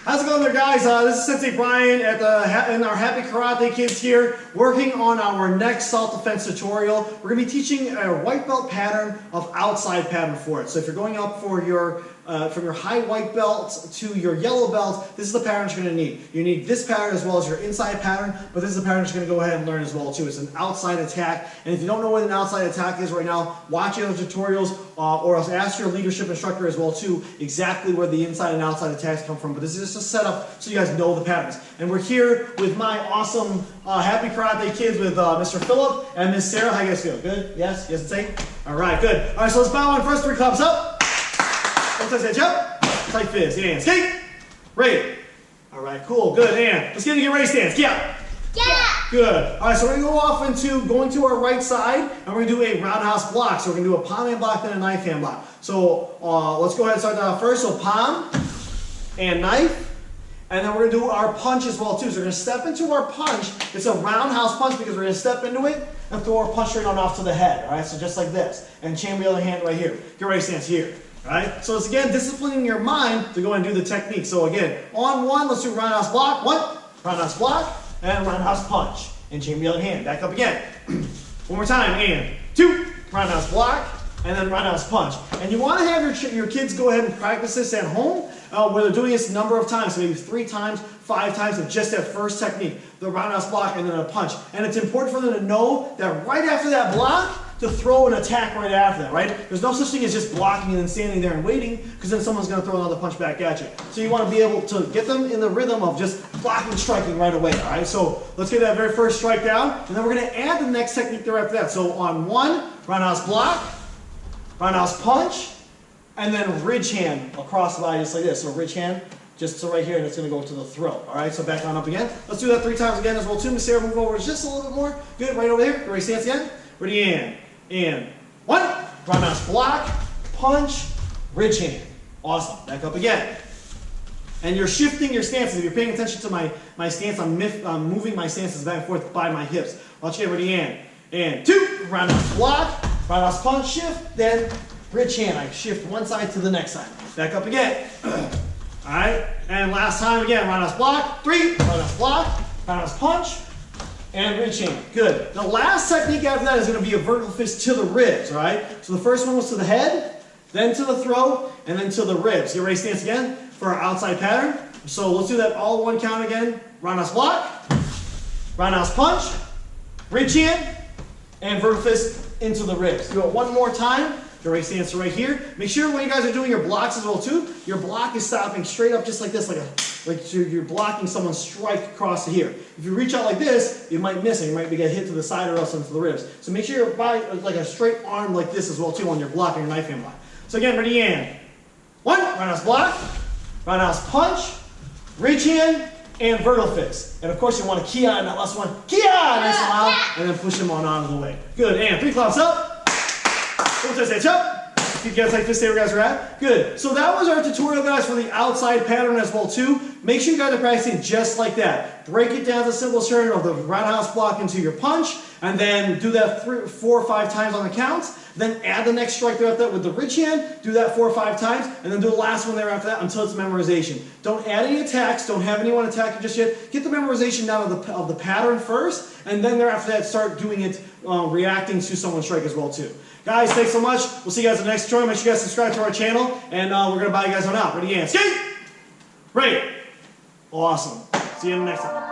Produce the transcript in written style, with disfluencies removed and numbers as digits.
How's it going there, guys? This is Sensei Brian in our Happy Karate Kids here, working on our next self-defense tutorial. We're going to be teaching a white belt pattern of outside pattern for it. So if you're going up for your from your high white belt to your yellow belt, this is the pattern you're going to need. You need this pattern as well as your inside pattern, but this is the pattern you're going to go ahead and learn as well too. It's an outside attack, and if you don't know what an outside attack is right now, watch other tutorials or else ask your leadership instructor as well too exactly where the inside and outside attacks come from. But this is just a setup so you guys know the patterns. And we're here with my awesome Happy Karate Kids with Mr. Philip and Miss Sarah. How you guys feel? Good? Yes? Yes, it's safe? All right, good. All right, so let's bow on first. 3 claps up. Say jump, tight fist, and skate, ready. All right, cool, good, and let's get ready stance, yeah. Yeah. Good. All right, so we're gonna go off into going to our right side, and we're gonna do a roundhouse block. So we're gonna do a palm hand block, then a knife hand block. So let's go ahead and start that off first. So palm and knife, and then we're gonna do our punch as well too. So we're gonna step into our punch. It's a roundhouse punch because we're gonna step into it and throw our punch straight on off to the head. All right, so just like this, and chain the other hand right here. Get ready stance here. Right? So it's again disciplining your mind to go and do the technique. So again, on one, let's do roundhouse block. 1, roundhouse block, and roundhouse punch. And chain the other hand. Back up again. One more time. And 2, roundhouse block, and then roundhouse punch. And you want to have your kids go ahead and practice this at home where they're doing this a number of times. So maybe 3 times, 5 times of just that first technique. The roundhouse block and then a punch. And it's important for them to know that right after that block, to throw an attack right after that, right? There's no such thing as just blocking and then standing there and waiting, because then someone's going to throw another punch back at you. So you want to be able to get them in the rhythm of just blocking and striking right away, all right? So let's get that very first strike down, and then we're going to add the next technique there after that. So on 1, roundhouse block, roundhouse punch, and then ridge hand across the body just like this. So ridge hand just to right here, and it's going to go to the throat, all right? So back on up again. Let's do that 3 times again as well too. Miss Sarah, move over just a little bit more. Good, right over there. Ready, stance again. Ready, in. And 1, roundhouse block, punch, ridge hand. Awesome. Back up again. And you're shifting your stances. If you're paying attention to my stance, I'm moving my stances back and forth by my hips. Watch it. Ready, and 2, roundhouse block, roundhouse punch, shift, then ridge hand. I shift one side to the next side. Back up again. All right. And last time again, roundhouse block, 3, roundhouse block, roundhouse punch, and ridge hand. Good. The last technique after that is going to be a vertical fist to the ribs, all right? So the first one was to the head, then to the throat, and then to the ribs. Get ready, stance again for our outside pattern. So let's do that all 1 count again. Roundhouse block, roundhouse punch, ridge hand, and vertical fist into the ribs. Do it 1 more time. Get ready, stance right here. Make sure when you guys are doing your blocks as well too, your block is stopping straight up just like this, like you're blocking someone's strike across to here. If you reach out like this, you might miss it. You might get hit to the side or else into the ribs. So make sure your body like a straight arm like this as well too on your block and your knife hand block. So again, ready, and 1, roundhouse block, roundhouse punch, ridge hand, and vertical fist. And of course you want to key on that last one. Key on, nice and loud, and then push them on out of the way. Good, and 3 claps up. Jump. You guys like this, stay where you guys are at? Good. So that was our tutorial, guys, for the outside pattern as well too. Make sure you guys are practicing just like that. Break it down to a simple turn of the roundhouse block into your punch, and then do that 3, 4, or 5 times on the counts. Then add the next strike there after that with the ridge hand. Do that 4 or 5 times, and then do the last one there after that until it's memorization. Don't add any attacks. Don't have anyone attack you just yet. Get the memorization down of the pattern first, and then thereafter that start doing it, reacting to someone's strike as well too. Guys, thanks so much. We'll see you guys in the next tutorial. Make sure you guys subscribe to our channel, and we're going to bow you guys on out. Ready, and skate! Ready. Awesome. See you in the next time.